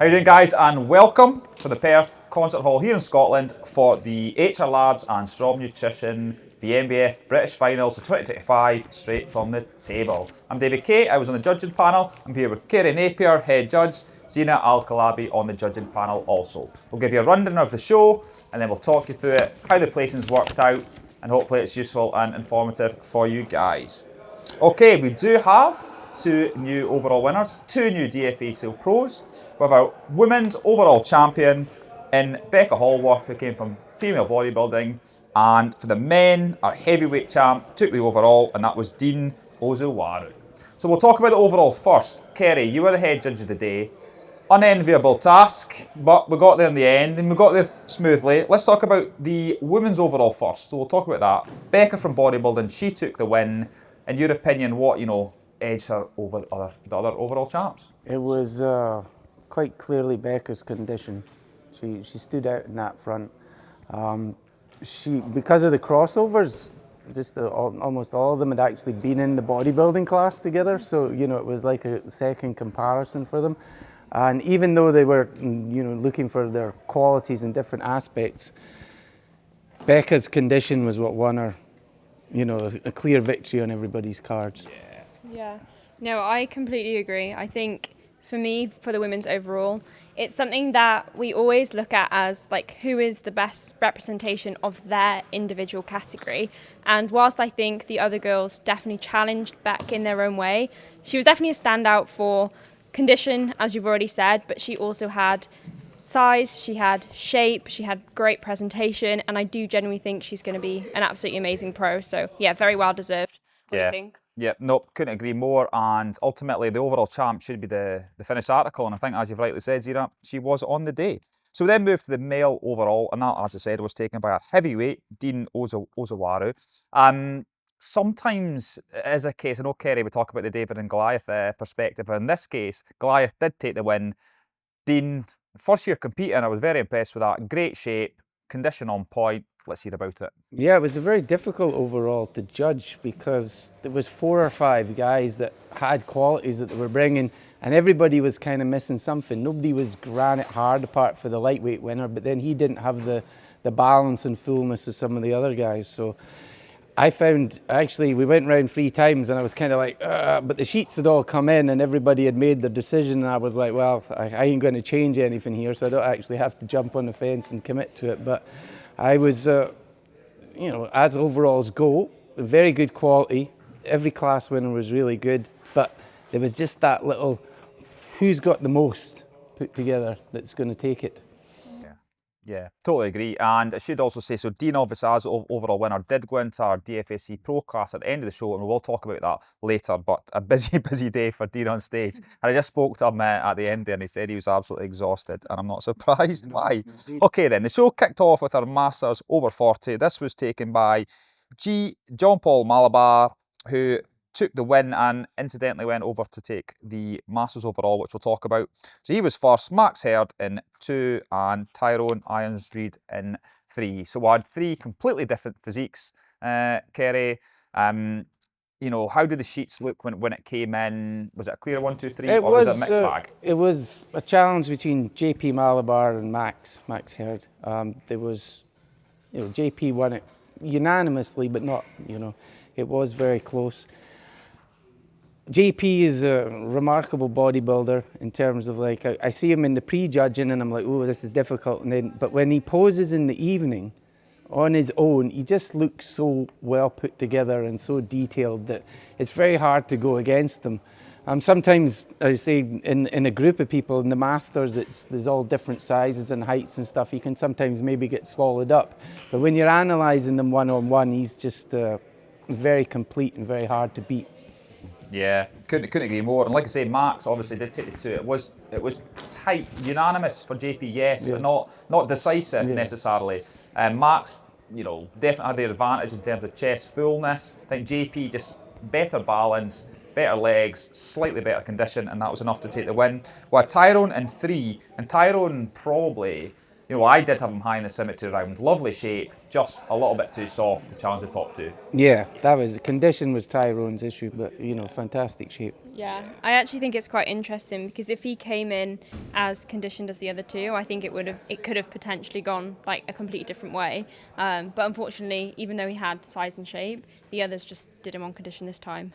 How you doing, guys, and welcome to the Perth Concert Hall here in Scotland for the HR Labs and Strom Nutrition BNBF British Finals of 2025 straight from the table. I'm David Kay, I was on the judging panel. I'm here with Kerry Napier, head judge, Zina Al-Kalabi on the judging panel also. We'll give you a rundown of the show and then we'll talk you through it, how the placings worked out, and hopefully it's useful and informative for you guys. Okay, we do have two new overall winners, two new DFA Seal Pros. We have our women's overall champion in Becca Hallworth, who came from female bodybuilding, and for the men, our heavyweight champ took the overall, and that was Dean Ozuwaru. So we'll talk about the overall first. Kerry, you were the head judge of the day. Unenviable task, but we got there in the end, and we got there smoothly. Let's talk about the women's overall first. So we'll talk about that. Becca from bodybuilding, she took the win. In your opinion, what, edged her over the other overall champs? It was quite clearly Becca's condition. She stood out in that front. Because of the crossovers, almost all of them had actually been in the bodybuilding class together, so it was like a second comparison for them. And even though they were looking for their qualities in different aspects, Becca's condition was what won her a clear victory on everybody's cards. Yeah, no, I completely agree. I think for me, for the women's overall, it's something that we always look at as like who is the best representation of their individual category. And whilst I think the other girls definitely challenged Beck in their own way, she was definitely a standout for condition, as you've already said, but she also had size, she had shape, she had great presentation, and I do genuinely think she's going to be an absolutely amazing pro. So yeah, very well deserved. What do you think? Yeah, nope, couldn't agree more. And ultimately, the overall champ should be the finished article. And I think, as you've rightly said, Zira, she was on the day. So we then moved to the male overall, and that, as I said, was taken by our heavyweight, Dean Ozuwaru. Sometimes it is a case, I know, Kerry, we talk about the David and Goliath perspective, but in this case, Goliath did take the win. Dean, first year competing, I was very impressed with that. Great shape, condition on point. Let's hear about it. Yeah, it was a very difficult overall to judge because there was 4 or 5 guys that had qualities that they were bringing, and everybody was kind of missing something. Nobody was granite hard apart for the lightweight winner, but then he didn't have the balance and fullness of some of the other guys. So I found, actually, we went round 3 times and I was kind of like, but the sheets had all come in and everybody had made their decision, and I was like, well, I ain't going to change anything here, so I don't actually have to jump on the fence and commit to it. But I was, as overalls go, very good quality. Every class winner was really good, but there was just that little, who's got the most put together that's going to take it. Yeah, totally agree. And I should also say, so Dean, obviously, as overall winner, did go into our DFSC Pro class at the end of the show, and we will talk about that later, but a busy, busy day for Dean on stage. And I just spoke to him at the end there, and he said he was absolutely exhausted, and I'm not surprised. Why? Okay, then, the show kicked off with our Masters over 40. This was taken by John Paul Malabar, who took the win and incidentally went over to take the Masters overall, which we'll talk about. So he was first, Max Herd in 2, and Tyrone Ironsreed in 3. So we had 3 completely different physiques. Kerry, how did the sheets look when it came in? Was it a clear 1, 2, 3, or was it a mixed bag? It was a challenge between JP Malabar and Max Herd. There was, JP won it unanimously, but not, it was very close. JP is a remarkable bodybuilder in terms of I see him in the pre-judging and I'm like, oh, this is difficult. But when he poses in the evening on his own, he just looks so well put together and so detailed that it's very hard to go against him. Sometimes, I say, in a group of people, in the Masters, there's all different sizes and heights and stuff. You can sometimes maybe get swallowed up. But when you're analysing them one-on-one, he's just very complete and very hard to beat. Yeah, couldn't agree more. And like I say, Max obviously did take the 2. It was tight, unanimous for JP, yes, but not decisive necessarily. Max, definitely had the advantage in terms of chest fullness. I think JP just better balance, better legs, slightly better condition, and that was enough to take the win. We had Tyrone in 3, and Tyrone probably, I did have him high in the Symmetry round. Lovely shape, just a little bit too soft to challenge the top two. Yeah, that was, the condition was Tyrone's issue, but fantastic shape. Yeah, I actually think it's quite interesting because if he came in as conditioned as the other two, I think it could have potentially gone like a completely different way. But unfortunately, even though he had size and shape, the others just did him on condition this time.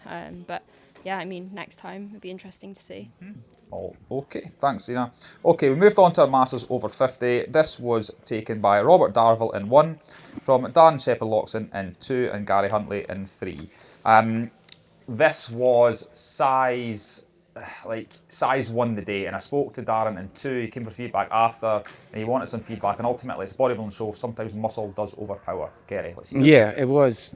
But yeah, I mean, next time it'd be interesting to see. Oh, okay, thanks, Zena. Okay, we moved on to our Masters over 50. This was taken by Robert Darville in 1, from Darren Shepherd-Loxton in 2, and Gary Huntley in 3. This was size won the day, and I spoke to Darren in 2. He came for feedback after, and he wanted some feedback, and ultimately it's a bodybuilding show. Sometimes muscle does overpower. Gary, let's hear it. Yeah, it was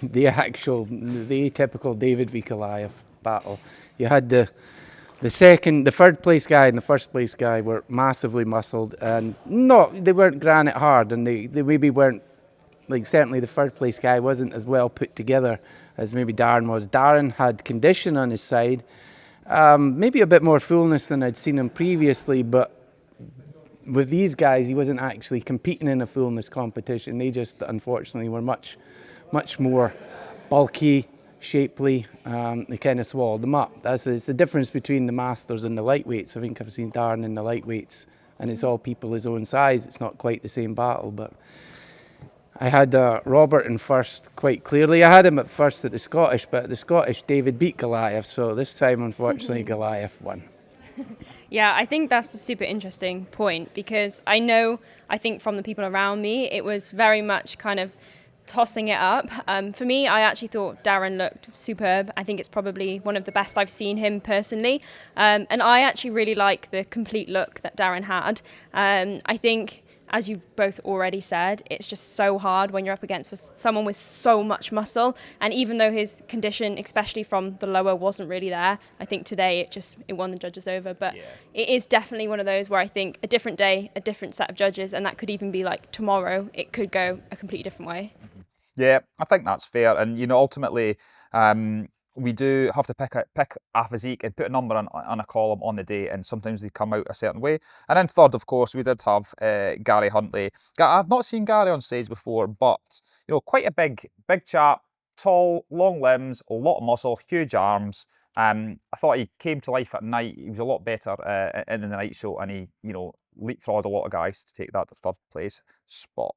the atypical David v Goliath battle. You had the third place guy and the first place guy were massively muscled, and they weren't granite hard, and they maybe weren't, like, certainly the third place guy wasn't as well put together as maybe Darren was. Darren had condition on his side, maybe a bit more fullness than I'd seen him previously, but with these guys he wasn't actually competing in a fullness competition. They just unfortunately were much more bulky, shapely. They kind of swallowed them up. It's the difference between the Masters and the lightweights. I think I've seen Darren in the lightweights, and it's all people his own size. It's not quite the same battle, but I had Robert in first quite clearly. I had him at first at the Scottish, but at the Scottish David beat Goliath, so this time unfortunately Goliath won. Yeah, I think that's a super interesting point because I think from the people around me, it was very much kind of tossing it up. For me, I actually thought Darren looked superb. I think it's probably one of the best I've seen him personally. And I actually really like the complete look that Darren had. I think, as you've both already said, it's just so hard when you're up against someone with so much muscle. And even though his condition, especially from the lower, wasn't really there, I think today it won the judges over. But it is definitely one of those where I think a different day, a different set of judges, and that could even be like tomorrow, it could go a completely different way. Yeah, I think that's fair. And, ultimately, we do have to pick a physique and put a number on a column on the day, and sometimes they come out a certain way. And then third, of course, we did have Gary Huntley. I've not seen Gary on stage before, but, quite a big chap, tall, long limbs, a lot of muscle, huge arms. I thought he came to life at night. He was a lot better in the night show, and he, leapfrogged a lot of guys to take that to third place spot.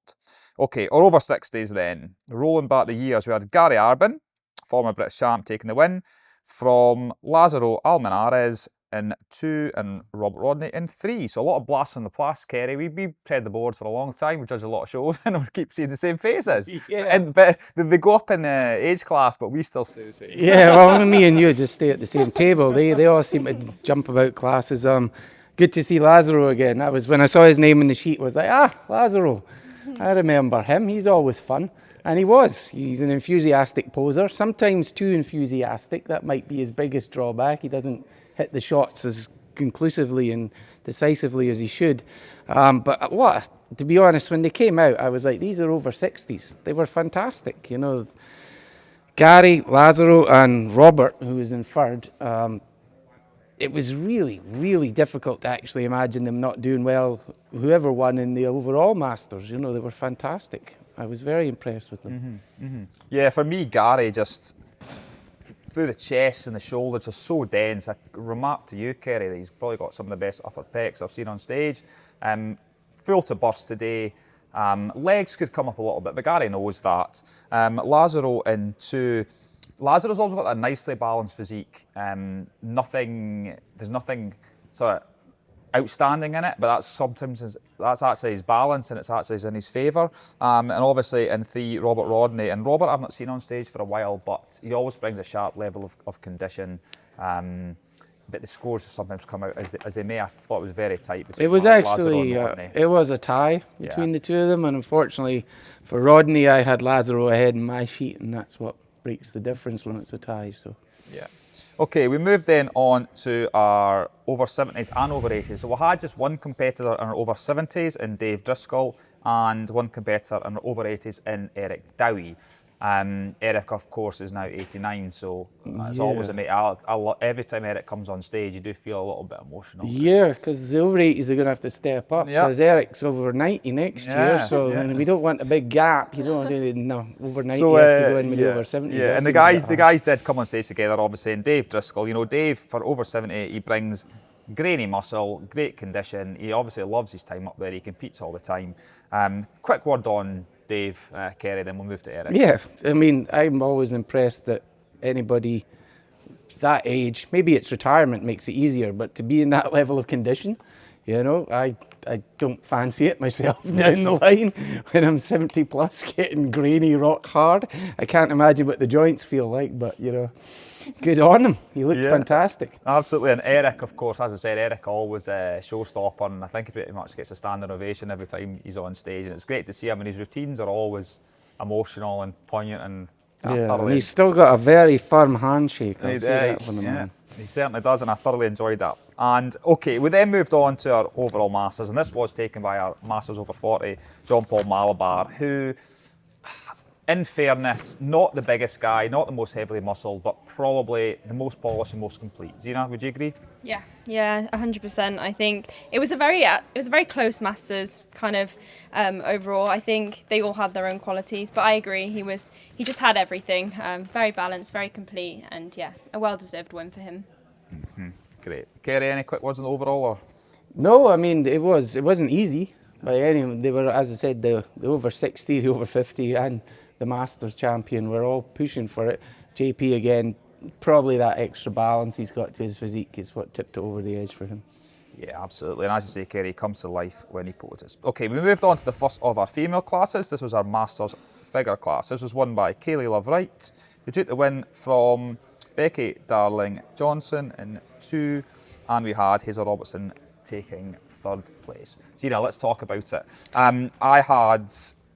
Okay, our over 60s then. Rolling back the years, we had Gary Arbin, former British champ, taking the win, from Lazaro Almenarez in 2 and Robert Rodney in 3. So a lot of blasts from the past, Kerry. We tread the boards for a long time. We judge a lot of shows and we keep seeing the same faces. Yeah. But they go up in age class, but we still stay the same. Yeah, well, me and you just stay at the same table. They all seem to jump about classes. Good to see Lazaro again. That was when I saw his name in the sheet. I was like, Lazaro. I remember him. He's always fun. And he was. He's an enthusiastic poser, sometimes too enthusiastic. That might be his biggest drawback. He doesn't hit the shots as conclusively and decisively as he should. But to be honest, when they came out, I was like, these are over 60s. They were fantastic. Gary, Lazaro, and Robert, who was in third. It was really, really difficult to actually imagine them not doing well, whoever won in the overall Masters. They were fantastic. I was very impressed with them. Yeah, for me, Gary, just through the chest and the shoulders, are so dense. I remarked to you, Kerry, that he's probably got some of the best upper pecs I've seen on stage. Full to burst today. Legs could come up a little bit, but Gary knows that. Lazaro in 2. Lazaro's also got a nicely balanced physique. There's nothing sort of outstanding in it, but that's actually his balance, and it's actually in his favour. And obviously in 3, Robert Rodney. And Robert I've not seen on stage for a while, but he always brings a sharp level of condition. But the scores sometimes come out as they may. I thought it was very tight. It was actually it was a tie between the two of them, and unfortunately for Rodney, I had Lazaro ahead in my sheet, and that's what breaks the difference when it's a tie. So yeah. Okay, we moved then on to our over 70s and over 80s. So we had just one competitor in our over 70s in Dave Driscoll, and one competitor in our over 80s in Eric Dowie. Eric, of course, is now 89, so it's always amazing. Every time Eric comes on stage, you do feel a little bit emotional. Yeah, because the over 80s are going to have to step up. Because Eric's over 90 next year, so we don't want a big gap. You don't want to do over 90. So, has to go in with the over 70s. Yeah, and the guys did come on stage together, obviously. And Dave Driscoll, you know, Dave for over 70, he brings grainy muscle, great condition. He obviously loves his time up there. He competes all the time. Quick word on Dave Kerry, then we'll move to Eric. Yeah, I mean, I'm always impressed that anybody that age, maybe it's retirement makes it easier, but to be in that level of condition, you know, I don't fancy it myself down the line when I'm 70 plus getting grainy rock hard. I can't imagine what the joints feel like, but you know, good on him. He looked fantastic. Absolutely. And Eric, of course, as I said, Eric always a showstopper, and I think he pretty much gets a standing ovation every time he's on stage, and it's great to see him, and his routines are always emotional and poignant, and and he's still got a very firm handshake. I'll say that from the man. He certainly does, and I thoroughly enjoyed that. And okay, we then moved on to our overall Masters, and this was taken by our Masters over 40, John Paul Malabar, who, in fairness, not the biggest guy, not the most heavily muscled, but probably the most polished and most complete. Zina, would you agree? Yeah, 100%. I think it was a very close Masters kind of overall. I think they all had their own qualities, but I agree. He just had everything. Very balanced, very complete, and yeah, a well-deserved win for him. Mm-hmm. Great. Kerry, any quick words on the overall? Or? No, I mean it wasn't easy by any. They were, as I said, the over 60, the over 50, and the Masters champion were all pushing for it. JP again, probably that extra balance he's got to his physique is what tipped it over the edge for him. Yeah, absolutely. And as you say, Kerry, he comes to life when he poses. Okay, we moved on to the first of our female classes. This was our Masters figure class. This was won by Kaylee Love Wright, who took the win from Becky Darling Johnson in 2, and we had Hazel Robertson taking 3rd place. Gina, let's talk about it.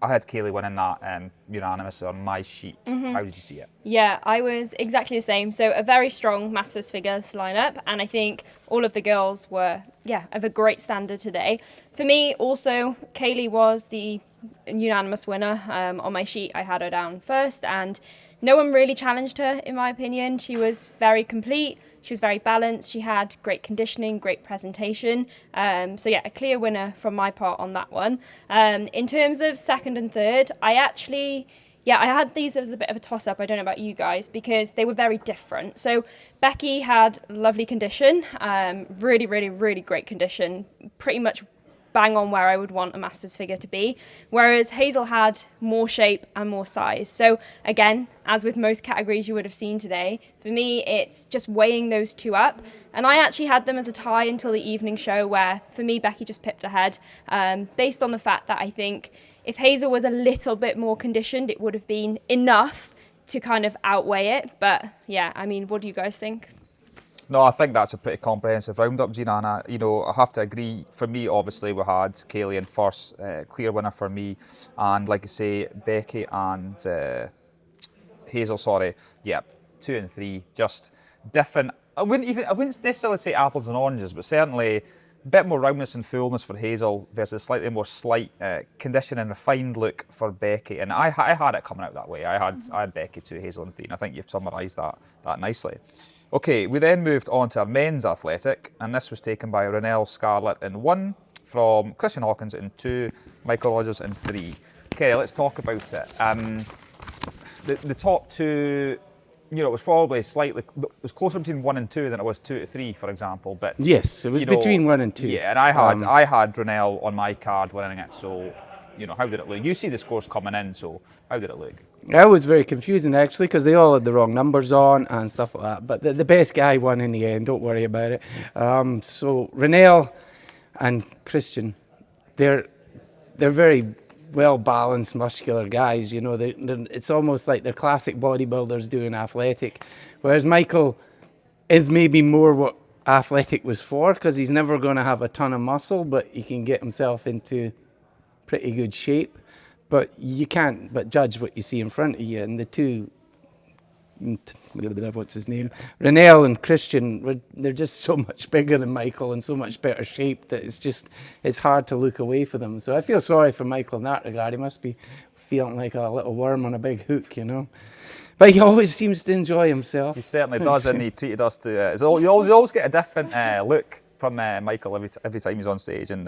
I had Kaylee winning that unanimous on my sheet. Mm-hmm. How did you see it? Yeah, I was exactly the same. So a very strong Masters figures lineup, and I think all of the girls were, of a great standard today. For me, also, Kaylee was the unanimous winner. On my sheet, I had her down first, and no one really challenged her, in my opinion. She was very complete. She was very balanced. She had great conditioning, great presentation. So yeah, a clear winner from my part on that one. In terms of 2nd and 3rd, I had these as a bit of a toss-up. I don't know about you guys, because they were very different. So Becky had lovely condition, really, really, really great condition, pretty much bang on where I would want a Masters figure to be, whereas Hazel had more shape and more size. So again, as with most categories you would have seen today, for me it's just weighing those two up, and I actually had them as a tie until the evening show, where for me Becky just pipped ahead, based on the fact that I think if Hazel was a little bit more conditioned, it would have been enough to kind of outweigh it. But yeah, I mean, what do you guys think? No, I think that's a pretty comprehensive roundup, Gina. And I have to agree. For me, obviously, we had Kaylee in first, clear winner for me, and like I say, Becky and Hazel. 2 and 3, just different. I wouldn't necessarily say apples and oranges, but certainly a bit more roundness and fullness for Hazel versus slightly more slight condition and refined look for Becky. And I had it coming out that way. I had Becky 2, Hazel in 3, and I think you've summarised that nicely. Okay, we then moved on to our men's athletic, and this was taken by Ronell Scarlett in 1, from Christian Hawkins in 2, Michael Rogers in 3. Okay, let's talk about it. The top 2, it was probably it was closer between 1 and 2 than it was 2 to 3, for example. But yes, it was between 1 and 2. Yeah, and I had Ronell on my card winning it, so how did it look? You see the scores coming in, so how did it look? It was very confusing, actually, because they all had the wrong numbers on and stuff like that. But the best guy won in the end, don't worry about it. So Ronell and Christian, they're very well-balanced, muscular guys. It's almost like they're classic bodybuilders doing athletic. Whereas Michael is maybe more what athletic was for, because he's never going to have a ton of muscle, but he can get himself into pretty good shape. But you can't but judge what you see in front of you. And the two, what's his name? Ronell and Christian, they're just so much bigger than Michael and so much better shape that it's hard to look away for them. So I feel sorry for Michael in that regard. He must be feeling like a little worm on a big hook, you know. But he always seems to enjoy himself. He certainly does, and he treated us to. You always get a different look from Michael every time he's on stage, and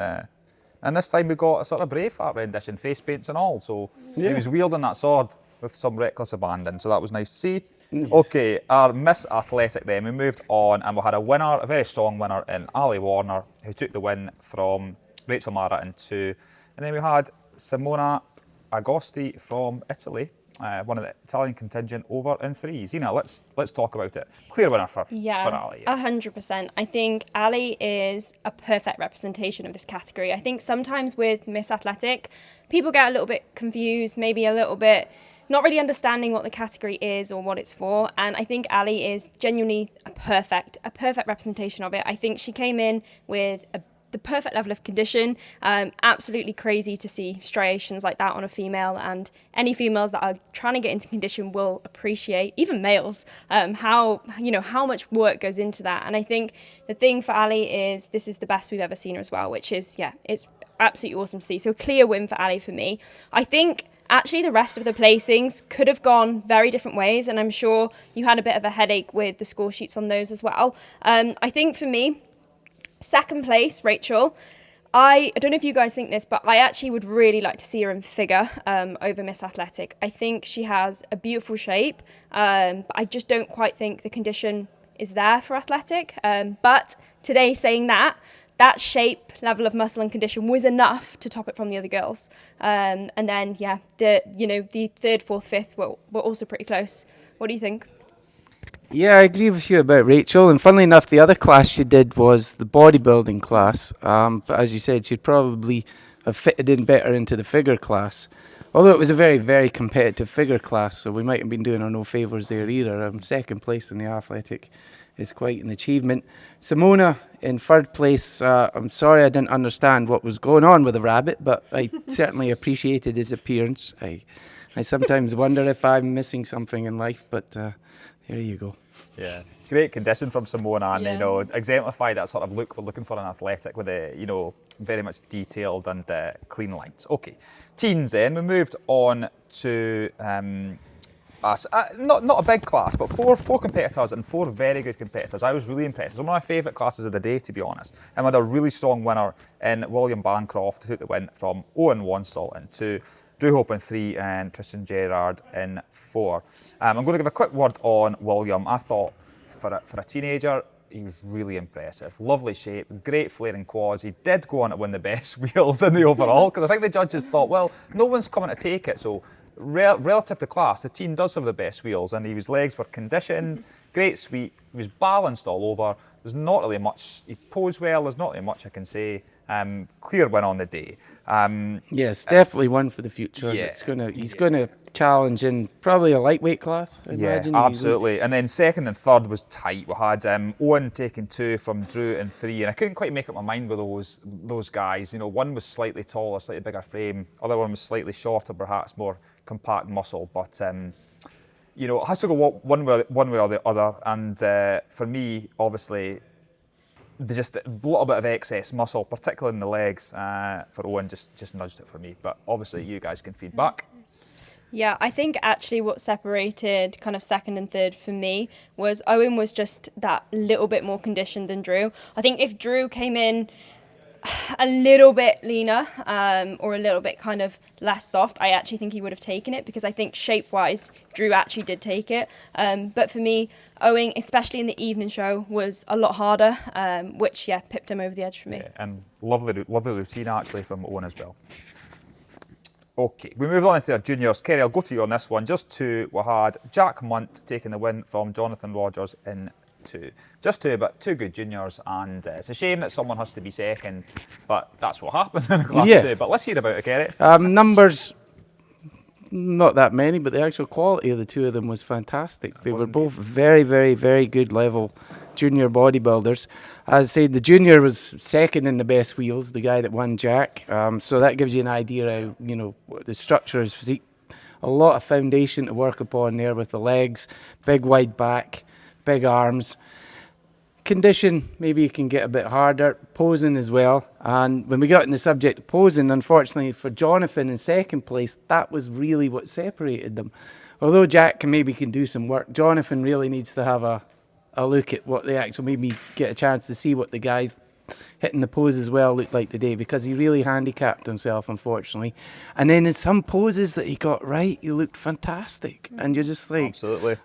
this time we got a sort of Braveheart rendition, face paints and all. So he was wielding that sword with some reckless abandon. So that was nice to see. Yes. Okay, our Miss Athletic then, we moved on and we had a winner, a very strong winner in Ali Warner, who took the win from Rachel Mara in 2. And then we had Simona Agosti from Italy, one of the Italian contingent, over in 3. Zina, let's talk about it. Clear winner for Ali. 100%. I think Ali is a perfect representation of this category. I think sometimes with Miss Athletic, people get a little bit confused, maybe a little bit not really understanding what the category is or what it's for. And I think Ali is genuinely a perfect representation of it. I think she came in with the perfect level of condition. Absolutely crazy to see striations like that on a female, and any females that are trying to get into condition will appreciate, even males, how much work goes into that. And I think the thing for Ali is this is the best we've ever seen her as well, which is, it's absolutely awesome to see. So a clear win for Ali for me. I think actually the rest of the placings could have gone very different ways, and I'm sure you had a bit of a headache with the score sheets on those as well. I think for me, second place, Rachel, I don't know if you guys think this, but I actually would really like to see her in figure over Miss Athletic. I think she has a beautiful shape, but I just don't quite think the condition is there for athletic. But today, saying that shape, level of muscle and condition was enough to top it from the other girls. And then, the third, fourth, fifth were also pretty close. What do you think? Yeah, I agree with you about Rachel. And funnily enough, the other class she did was the bodybuilding class. But as you said, she'd probably have fitted in better into the figure class. Although it was a very, very competitive figure class, so we might have been doing her no favours there either. Second place in the athletic is quite an achievement. Simona in third place. I'm sorry I didn't understand what was going on with the rabbit, but I certainly appreciated his appearance. I sometimes wonder if I'm missing something in life, but there you go. Yeah, great condition from Simona, and exemplify that sort of look we're looking for in athletic with a very much detailed and clean lines. Okay, teens then, we moved on to not a big class, but four competitors and 4 very good competitors. I was really impressed. It was one of my favourite classes of the day, to be honest. And we had a really strong winner in William Bancroft, who took the win from Owen Wansall in 2. Drew Hope in 3 and Tristan Gerrard in 4. I'm going to give a quick word on William. I thought for a teenager, he was really impressive. Lovely shape, great flaring quads. He did go on to win the best wheels in the overall, because I think the judges thought, well, no one's coming to take it, so relative to class, the teen does have the best wheels, and his legs were conditioned, great sweep, he was balanced all over. There's not really much, he posed well, there's not really much I can say. Clear win on the day. Yes, definitely one for the future. Yeah, he's gonna challenge in probably a lightwite class, I imagine. Absolutely. And then second and third was tight. We had Owen taking 2 from Drew in 3, and I couldn't quite make up my mind with those guys. One was slightly taller, slightly bigger frame. Other one was slightly shorter, perhaps more compact muscle. But it has to go one way or the other. And for me, obviously, just a little bit of excess muscle, particularly in the legs, for Owen, just nudged it for me. But obviously, you guys can feed back. Yeah, I think actually what separated kind of second and third for me was Owen was just that little bit more conditioned than Drew. I think if Drew came in a little bit leaner or a little bit kind of less soft, I actually think he would have taken it, because I think shape-wise, Drew actually did take it. But for me, Owen, especially in the evening show, was a lot harder, which, pipped him over the edge for me. Yeah, and lovely routine, actually, from Owen as well. Okay, we move on into our juniors. Kerry, I'll go to you on this one. Just 2, we had Jack Munt taking the win from Jonathan Rogers in 2. Just 2, but 2 good juniors, and it's a shame that someone has to be second, but that's what happens in a class of 2. But let's hear about it, Kerry. Numbers, not that many, but the actual quality of the 2 of them was fantastic. They were both very, very, very good level junior bodybuilders. As I say, the junior was second in the best wheels, the guy that won Jack. So that gives you an idea how, what the structure is physique. A lot of foundation to work upon there with the legs, big wide back, big arms. condition, maybe you can get a bit harder. Posing as well. And when we got in the subject of posing, unfortunately for Jonathan in second place, that was really what separated them. Although Jack can do some work, Jonathan really needs to have a look at what the actual, maybe get a chance to see what the guys hitting the pose as well looked like today, because he really handicapped himself, unfortunately. And then in some poses that he got right, he looked fantastic. And you're just like, Absolutely.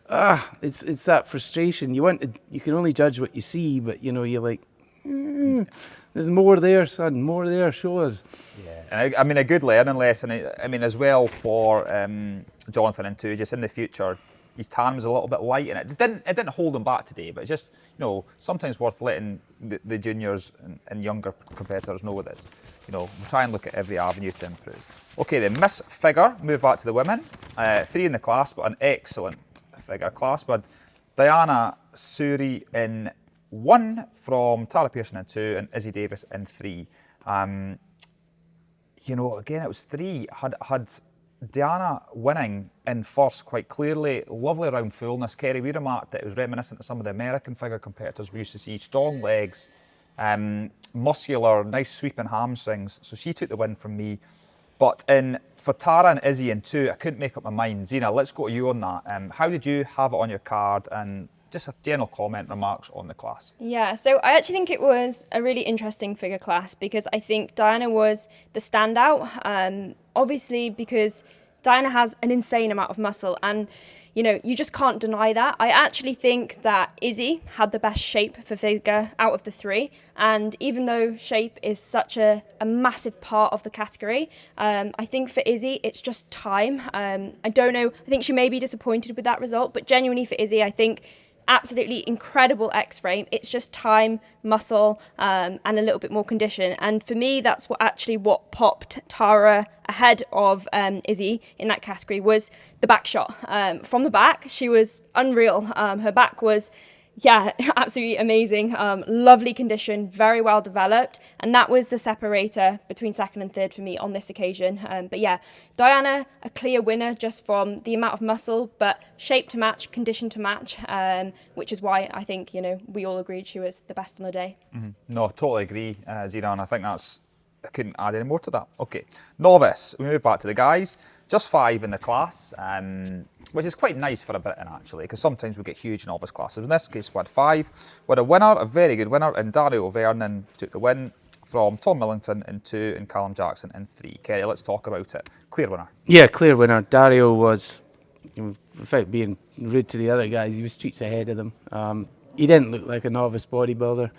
It's that frustration. You can only judge what you see, but you're like, there's more there, son, more there, show us. Yeah, and I mean, a good learning lesson. I mean, as well for Jonathan and too, just in the future, his tan was a little bit light, and it didn't hold him back today. But it's just, sometimes worth letting the juniors and younger competitors know this. We'll try and look at every avenue to improve. Okay, the Miss Figure, move back to the women. 3 in the class, but an excellent figure class. But Diana Suri in 1, from Tara Pearson in 2, and Izzy Davis in 3. Again, it was 3. Had Diana winning in first quite clearly. Lovely round fullness. Kerry, we remarked that it was reminiscent of some of the American figure competitors we used to see. Strong legs, muscular, nice sweeping hamstrings. So she took the win from me. But for Tara and Izzy in 2, I couldn't make up my mind. Zina, let's go to you on that. How did you have it on your card? And just a general comment, remarks on the class. Yeah, so I actually think it was a really interesting figure class, because I think Diana was the standout. Obviously, because Diana has an insane amount of muscle, and you just can't deny that. I actually think that Izzy had the best shape for figure out of the 3, and even though shape is such a massive part of the category, I think for Izzy it's just time. I don't know, I think she may be disappointed with that result, but genuinely for Izzy, I think absolutely incredible X-frame. It's just time, muscle, and a little bit more condition. And for me, that's what popped Tara ahead of Izzy in that category, was the back shot. From the back, she was unreal. Her back was, absolutely amazing. Lovely condition, very well developed. And that was the separator between second and third for me on this occasion. But yeah, Diana, a clear winner just from the amount of muscle, but shape to match, condition to match, which is why I think, we all agreed she was the best on the day. Mm-hmm. No, totally agree, Zina, and I think I couldn't add any more to that. Okay, novice, we move back to the guys. Just 5 in the class, which is quite nice for a Britain actually, because sometimes we get huge novice classes. In this case, we had 5. We had a winner, a very good winner, and Dario Vernon took the win from Tom Millington in 2 and Callum Jackson in 3. Kerry, let's talk about it. Clear winner. Yeah, clear winner. Dario was, without being rude to the other guys, he was streets ahead of them. He didn't look like a novice bodybuilder.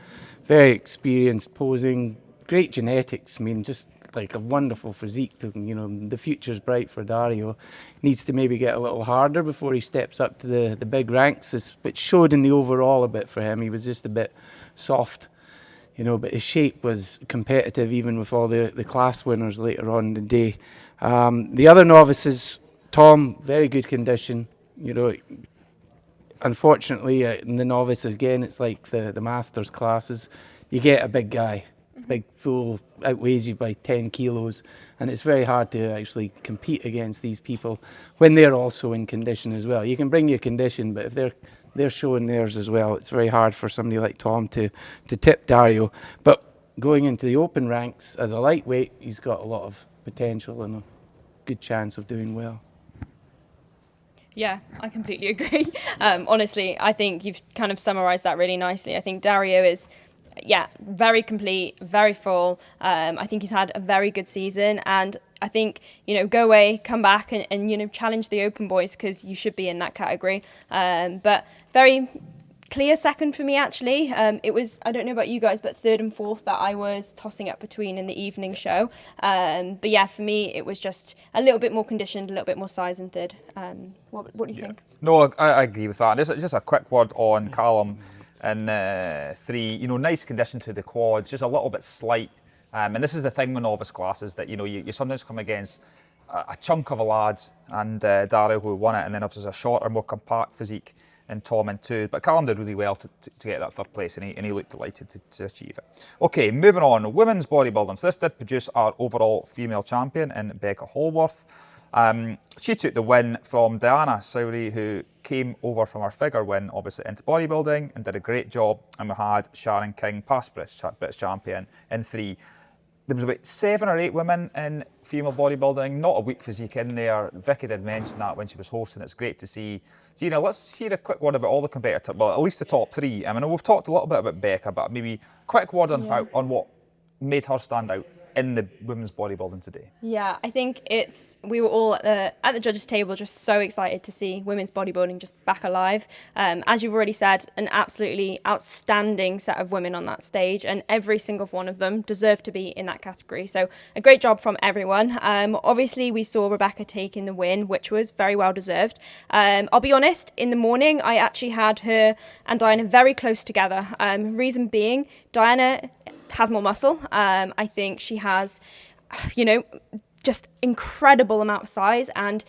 Very experienced posing, great genetics. I mean, just like a wonderful physique. The future's bright for Dario. Needs to maybe get a little harder before he steps up to the big ranks, which showed in the overall a bit for him. He was just a bit soft, but his shape was competitive even with all the class winners later on in the day. The other novices, Tom, very good condition. Unfortunately, in the novice, again, it's like the masters classes. You get a big guy. Big fool outweighs you by 10 kilos, and it's very hard to actually compete against these people when they're also in condition as well. You can bring your condition, but if they're showing theirs as well, it's very hard for somebody like Tom to tip Dario. But going into the open ranks as a lightweight, he's got a lot of potential and a good chance of doing well. Yeah, I completely agree. Honestly, I think you've kind of summarised that really nicely. I think Dario is, very complete, very full. I think he's had a very good season, and I think, go away, come back and challenge the open boys, because you should be in that category. But very clear second for me, actually. It was, I don't know about you guys, but third and fourth that I was tossing up between in the evening show. But yeah, for me, it was just a little bit more conditioned, a little bit more size in third. What do you think? No, I agree with that. Just a quick word on Callum. And 3, nice condition to the quads, just a little bit slight. And this is the thing with novice classes, that, you sometimes come against a chunk of a lad, and Dario who won it, and then if there's a shorter, more compact physique in Tom in 2. But Callum did really well to get that 3rd place, and he looked delighted to achieve it. Okay, moving on, women's bodybuilding. So this did produce our overall female champion in Becca Hallworth. She took the win from Diana Sowry, who came over from her figure win, obviously, into bodybuilding and did a great job. And we had Sharon King, past British champion, in 3. There was about 7 or 8 women in female bodybuilding, not a weak physique in there. Vicky did mention that when she was hosting. It's great to see. Gina, let's hear a quick word about all the competitors, well, at least the top 3. I mean, we've talked a little bit about Becca, but maybe quick word on on what made her stand out in the women's bodybuilding today. Yeah, I think we were all at the judges' table just so excited to see women's bodybuilding just back alive. As you've already said, an absolutely outstanding set of women on that stage, and every single one of them deserved to be in that category. So a great job from everyone. Obviously, we saw Rebecca taking the win, which was very well deserved. I'll be honest, in the morning, I actually had her and Diana very close together. Reason being, Diana has more muscle. I think she has, just incredible amount of size, and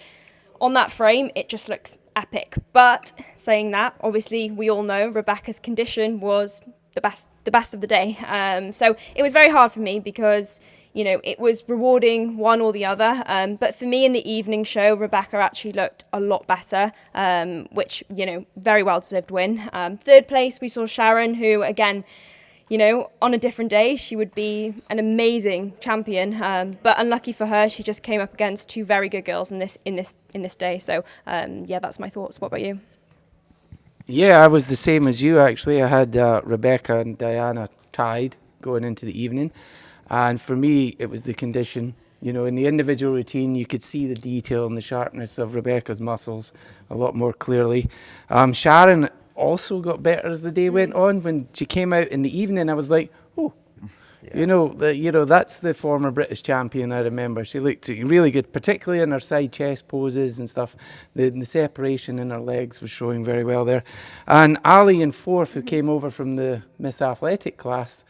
on that frame, it just looks epic. But saying that, obviously, we all know Rebecca's condition was the best of the day. So it was very hard for me because, it was rewarding one or the other. But for me in the evening show, Rebecca actually looked a lot better, which, very well deserved win. 3rd place, we saw Sharon, who again, on a different day, she would be an amazing champion. But unlucky for her, she just came up against 2 very good girls in this day. So that's my thoughts. What about you? Yeah, I was the same as you, actually. I had Rebecca and Diana tied going into the evening. And for me, it was the condition. In the individual routine, you could see the detail and the sharpness of Rebecca's muscles a lot more clearly. Sharon also got better as the day went on. When she came out in the evening, I was like, oh, that's the former British champion. I remember she looked really good, particularly in her side chest poses and stuff. The separation in her legs was showing very well there. And Ali in 4th, who came over from the Miss Athletic class,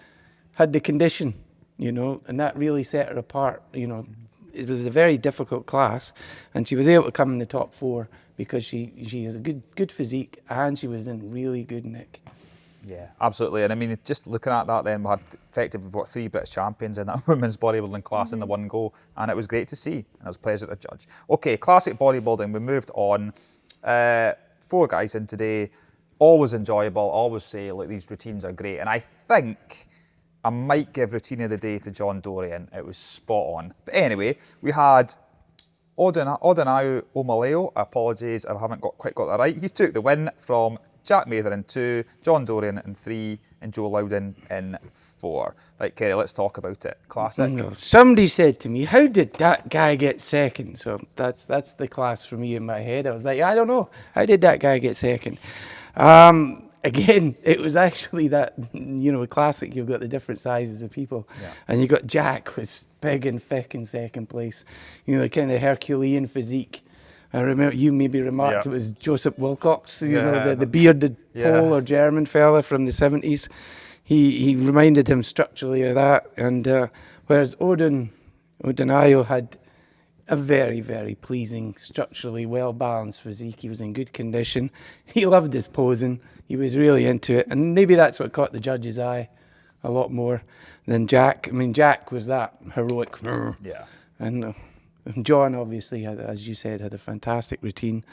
had the condition, and that really set her apart. It was a very difficult class, and she was able to come in the top 4 because she has a good physique, and she was in really good nick. Yeah, absolutely. And I mean, just looking at that then, we had effectively 3 British champions in that women's bodybuilding class in the one go, and it was great to see, and it was a pleasure to judge. Okay, classic bodybuilding, we moved on. 4 guys in today, always enjoyable, always say, look, these routines are great. And I think I might give routine of the day to John Dorian. It was spot on. But anyway, we had Odunayo Omaleo, apologies, I haven't quite got that right. He took the win from Jack Mather in 2, John Dorian in 3, and Joe Loudon in 4. Right, Kerry, let's talk about it. Classic. Somebody said to me, how did that guy get second? So that's the class for me in my head. I was like, I don't know. How did that guy get second? Again, it was actually that, classic. You've got the different sizes of people. Yeah. And you got Jack was big and thick in second place. The kind of Herculean physique. I remember you maybe remarked it was Joseph Wilcox, the bearded Pole or German fella from the 70s. He reminded him structurally of that. And whereas Odunayo had a very, very pleasing, structurally well-balanced physique. He was in good condition. He loved his posing. He was really into it. And maybe that's what caught the judge's eye a lot more than Jack. I mean, Jack was that heroic. Yeah. And John, obviously, as you said, had a fantastic routine.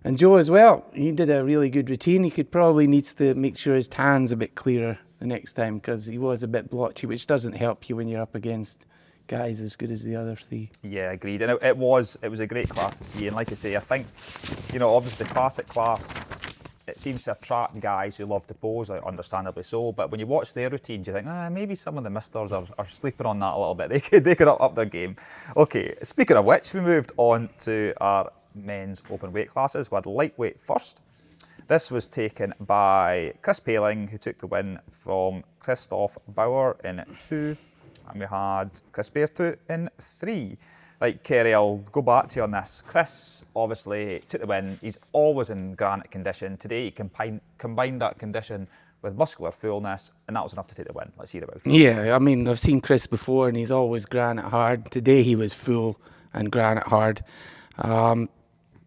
And Joe as well. He did a really good routine. He needs to make sure his tan's a bit clearer the next time because he was a bit blotchy, which doesn't help you when you're up against guys as good as the other 3. Yeah, agreed. And it was a great class to see. And like I say, I think, obviously the classic class, it seems to attract guys who love to pose, understandably so. But when you watch their routines, you think, maybe some of the misters are sleeping on that a little bit. They could up their game. Okay, speaking of which, we moved on to our men's open weight classes. We had lightweight first. This was taken by Chris Paling, who took the win from Christoph Bauer in 2. And we had Chris Beartooth in 3. Like, Kerry, I'll go back to you on this. Chris obviously took the win. He's always in granite condition. Today he combined that condition with muscular fullness, and that was enough to take the win. Let's hear about it. Yeah, I mean, I've seen Chris before, and he's always granite hard. Today he was full and granite hard.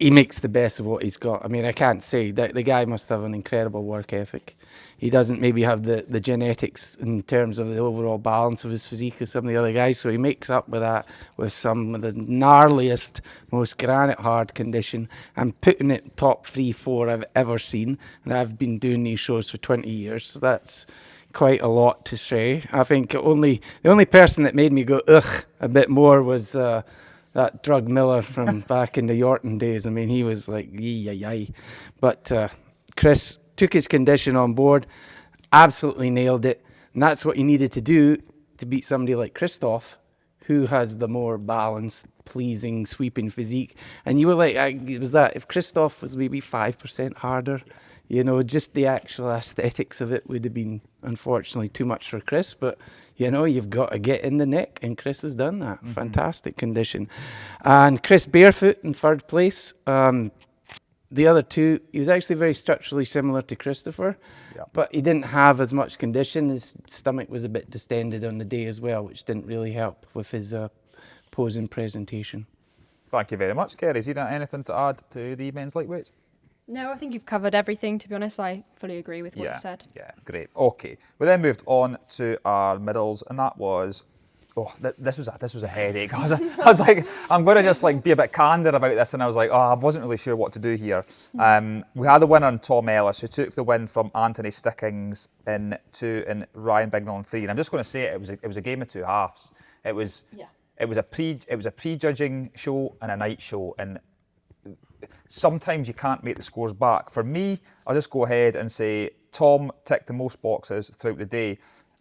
he makes the best of what he's got. I mean, I can't say that the guy must have an incredible work ethic. He doesn't maybe have the genetics in terms of the overall balance of his physique as some of the other guys, so he makes up with that with some of the gnarliest, most granite hard condition. I'm putting it top 3-4 I've ever seen, and I've been doing these shows for 20 years, so that's quite a lot to say. I think the only person that made me go ugh a bit more was that Drug Miller from back in the Yorton days. I mean, he was like, yee. But Chris took his condition on board, absolutely nailed it. And that's what you needed to do to beat somebody like Christoph, who has the more balanced, pleasing, sweeping physique. And you were like, it was that, if Christoph was maybe 5% harder, you know, just the actual aesthetics of it would have been, unfortunately, too much for Chris. But, you know, you've got to get in the neck, and Chris has done that. Mm-hmm. Fantastic condition. And Chris barefoot in third place. The other two, he was actually very structurally similar to Christopher, but he didn't have as much condition. His stomach was a bit distended on the day as well, which didn't really help with his pose and presentation. Thank you very much, Kerry. Is there anything to add to the men's lightweights? No, I think you've covered everything, to be honest. I fully agree with what you said. Yeah, great. Okay. We then moved on to our middles, and that was, this was a headache. I was like, I'm going to just like be a bit candid about this, and I was like, I wasn't really sure what to do here. We had the winner in Tom Ellis, who took the win from Anthony Stickings in 2 and Ryan Bignell in 3. And I'm just going to say it was a game of two halves. It was a pre-judging show and a night show, and sometimes you can't make the scores back. For me, I'll just go ahead and say Tom ticked the most boxes throughout the day.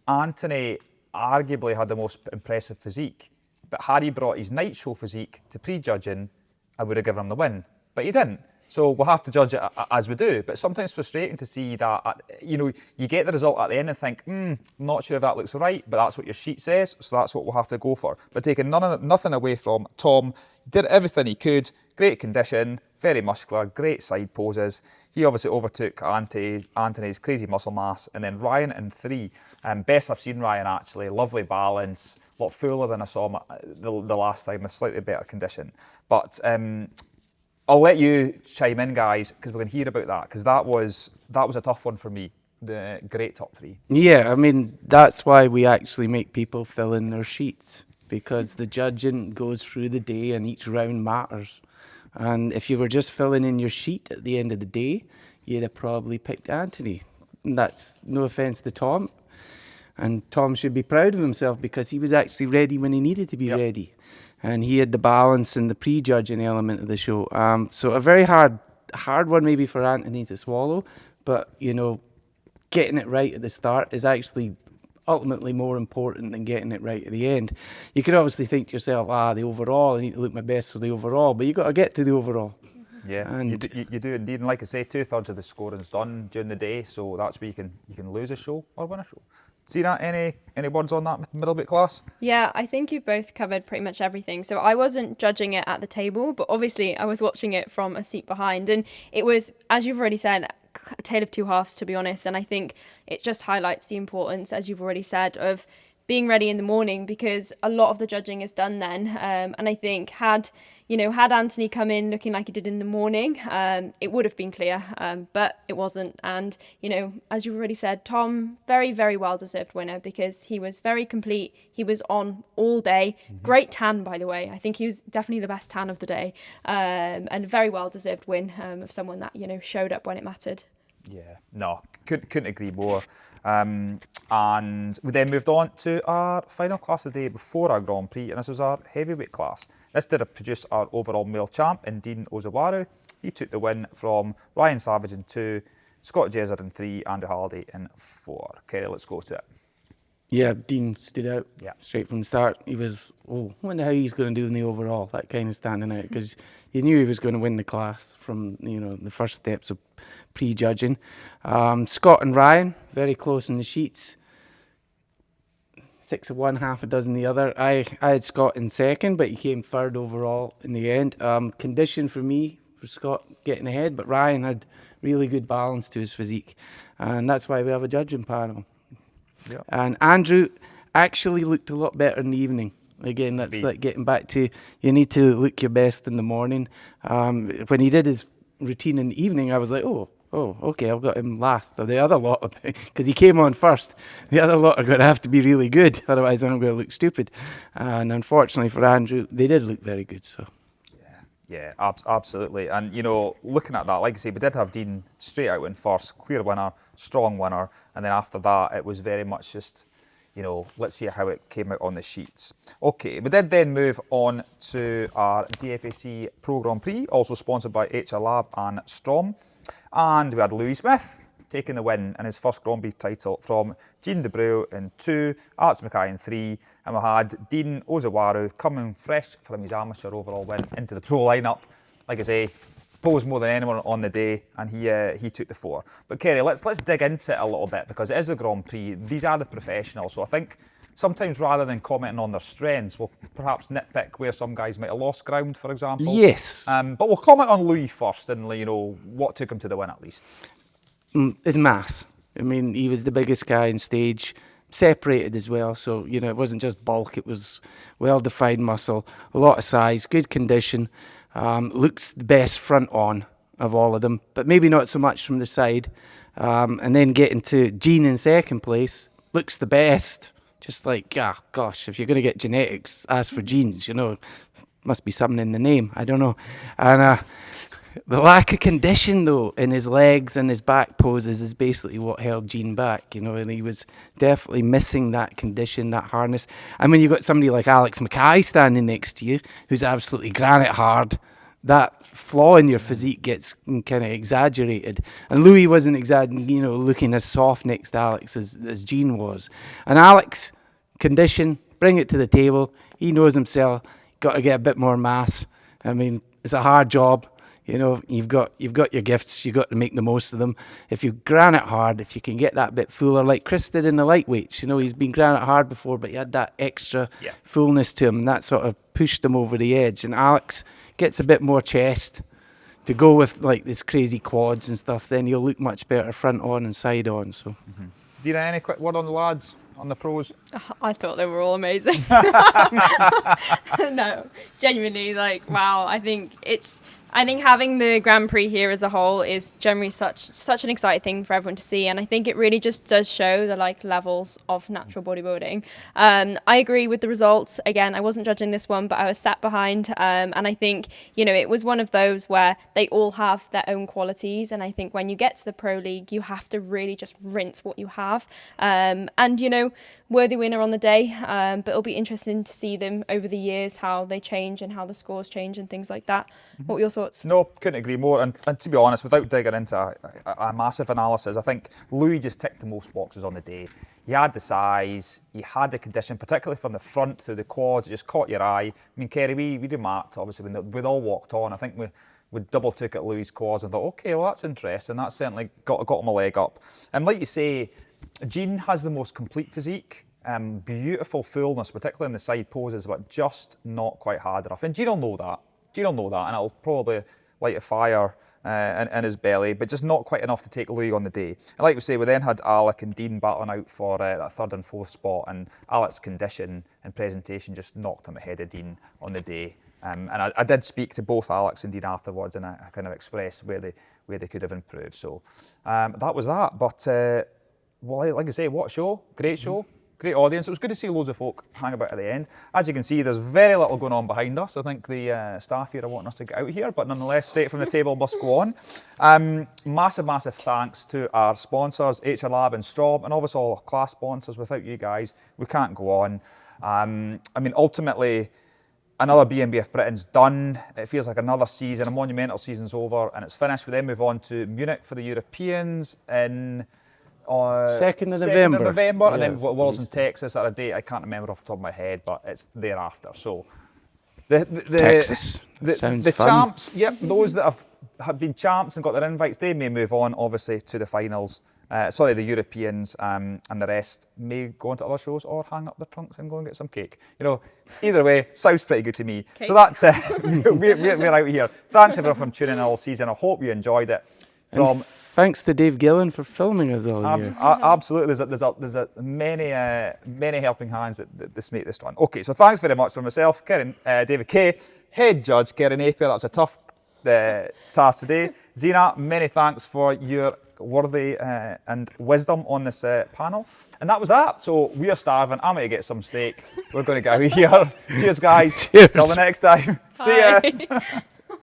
Anthony arguably had the most impressive physique, but had he brought his night show physique to pre-judging, I would have given him the win. But he didn't. So we'll have to judge it as we do. But sometimes frustrating to see that, you get the result at the end and think, I'm not sure if that looks right, but that's what your sheet says, so that's what we'll have to go for. But taking nothing away from Tom, did everything he could, great condition, very muscular, great side poses. He obviously overtook Anthony's crazy muscle mass. And then Ryan in 3, best I've seen Ryan actually, lovely balance, a lot fuller than I saw him the last time, a slightly better condition. But I'll let you chime in, guys, because we're going to hear about that, because that was a tough one for me. The great top 3. Yeah, I mean, that's why we actually make people fill in their sheets, because the judging goes through the day and each round matters. And if you were just filling in your sheet at the end of the day, you'd have probably picked Anthony. And that's no offence to Tom. And Tom should be proud of himself, because he was actually ready when he needed to be ready. And he had the balance and the pre-judging element of the show. So a very hard one maybe for Anthony to swallow. But, getting it right at the start is actually ultimately more important than getting it right at the end. You could obviously think to yourself, the overall, I need to look my best for the overall, but you've got to get to the overall. Yeah, and you do indeed. And like I say, 2/3 of the scoring's done during the day, so that's where you can lose a show or win a show. See that? Any words on that middleweight class? Yeah, I think you've both covered pretty much everything. So I wasn't judging it at the table, but obviously I was watching it from a seat behind, and it was, as you've already said, a tale of two halves, to be honest. And I think it just highlights the importance, as you've already said, of being ready in the morning, because a lot of the judging is done then. And I think had Anthony come in looking like he did in the morning, it would have been clear, but it wasn't. And, as you've already said, Tom, very, very well-deserved winner, because he was very complete. He was on all day. Mm-hmm. Great tan, by the way. I think he was definitely the best tan of the day, and a very well-deserved win of someone that, showed up when it mattered. Yeah, no, couldn't agree more. And we then moved on to our final class of the day before our Grand Prix, and this was our heavyweight class. This did produce our overall male champ in Dean Ozawaru. He took the win from Ryan Savage in 2, Scott Jezer in 3, Andrew Halliday in 4. Kerry, let's go to it. Yeah, Dean stood out straight from the start. He was, I wonder how he's going to do in the overall, that kind of standing out, because you knew he was going to win the class from, the first steps of pre-judging. Scott and Ryan, very close in the sheets. 6 of one, half a dozen the other. I had Scott in second, but he came third overall in the end. Condition for me, for Scott getting ahead, but Ryan had really good balance to his physique. And that's why we have a judging panel. Yep. And Andrew actually looked a lot better in the evening. Again, that's like getting back to, you need to look your best in the morning. When he did his routine in the evening, I was like, oh, okay, I've got him last. Or the other lot, because he came on first. The other lot are going to have to be really good, otherwise I'm going to look stupid. And unfortunately for Andrew, they did look very good. So. Yeah, absolutely. And, you know, looking at that, like I say, we did have Dean straight out in first, clear winner, strong winner. And then after that, it was very much just, you know, let's see how it came out on the sheets. Okay, we did then move on to our DFAC Pro Grand Prix, also sponsored by HR Lab and Strom. And we had Louis Smith taking the win in his first Grand Prix title from Jean Debreu in 2, Alex Mackay in 3, and we had Dean Ozawaru coming fresh from his amateur overall win into the pro lineup. Like I say, posed more than anyone on the day, and he took the 4. But Kerry, let's dig into it a little bit, because it is a Grand Prix. These are the professionals, so I think sometimes rather than commenting on their strengths, we'll perhaps nitpick where some guys might have lost ground, for example. Yes. But we'll comment on Louis first, and you know what took him to the win at least. His mass. I mean, he was the biggest guy on stage, separated as well. So, you know, it wasn't just bulk, it was well-defined muscle, a lot of size, good condition, looks the best front on of all of them, but maybe not so much from the side. And then getting to Jean in second place, looks the best. Just like, gosh, if you're going to get genetics, ask for genes, you know. Must be something in the name, I don't know. And the lack of condition, though, in his legs and his back poses is basically what held Jean back, you know, and he was definitely missing that condition, that harness. And when you've got somebody like Alex Mackay standing next to you, who's absolutely granite hard, that flaw in your physique gets kind of exaggerated. And Louis wasn't looking as soft next to Alex as Jean was. And Alex, condition, bring it to the table. He knows himself, got to get a bit more mass. I mean, it's a hard job. You know, you've got your gifts, you've got to make the most of them. If you granite hard, if you can get that bit fuller, like Chris did in the lightweights, you know, he's been granite hard before, but he had that extra fullness to him, and that sort of pushed him over the edge. And Alex gets a bit more chest to go with like this crazy quads and stuff, then he'll look much better front on and side on. So, Dina, any quick word on the lads, on the pros? I thought they were all amazing. No, genuinely, like, wow. I think having the Grand Prix here as a whole is generally such an exciting thing for everyone to see, and I think it really just does show the like levels of natural bodybuilding. I agree with the results. Again, I wasn't judging this one, but I was sat behind, and I think, you know, it was one of those where they all have their own qualities, and I think when you get to the Pro League, you have to really just rinse what you have, and you know, worthy winner on the day, but it'll be interesting to see them over the years, how they change and how the scores change and things like that. What were your thoughts? No, couldn't agree more. And to be honest, without digging into a massive analysis, I think Louis just ticked the most boxes on the day. He had the size, he had the condition, particularly from the front through the quads, it just caught your eye. I mean, Kerry, we remarked, obviously, when we all walked on, I think we double took at Louis' quads and thought, okay, well, that's interesting. That certainly got him a leg up. And like you say, Jean has the most complete physique. Beautiful fullness, particularly in the side poses, but just not quite hard enough. And Jean will know that. And it'll probably light a fire in his belly, but just not quite enough to take Louis on the day. And like we say, we then had Alec and Dean battling out for that third and fourth spot, and Alec's condition and presentation just knocked him ahead of Dean on the day. And I did speak to both Alex and Dean afterwards, and I kind of expressed where they could have improved. So that was that. But well, like I say, what a show! Great show. Great audience. It was good to see loads of folk hang about at the end. As you can see, there's very little going on behind us. I think the staff here are wanting us to get out of here, but nonetheless, straight from the table must go on. Massive thanks to our sponsors, HR Lab and Strom, and obviously all our class sponsors. Without you guys, we can't go on. I mean, ultimately, another BNBF Britain's done. It feels like another season, a monumental season's over, and it's finished. We then move on to Munich for the Europeans in 2nd of November. Yes, and then Worlds in Texas at a date I can't remember off the top of my head, but it's thereafter. So Texas. the champs, those that have been champs and got their invites, they may move on obviously to the finals. The Europeans, and the rest may go on to other shows or hang up their trunks and go and get some cake. You know, either way, sounds pretty good to me. Cake. So that's we're out here. Thanks everyone for tuning in all season. I hope you enjoyed it. Thanks to Dave Gillen for filming us all here. Absolutely, there's a many helping hands that this make this one. Okay, so thanks very much for myself, Karen, David Kay, head judge Karen Napier. That was a tough task today. Zena, many thanks for your worthy and wisdom on this panel. And that was that. So we are starving. I'm going to get some steak. We're going to go here. Cheers, guys. Cheers. Till the next time. See ya. Bye.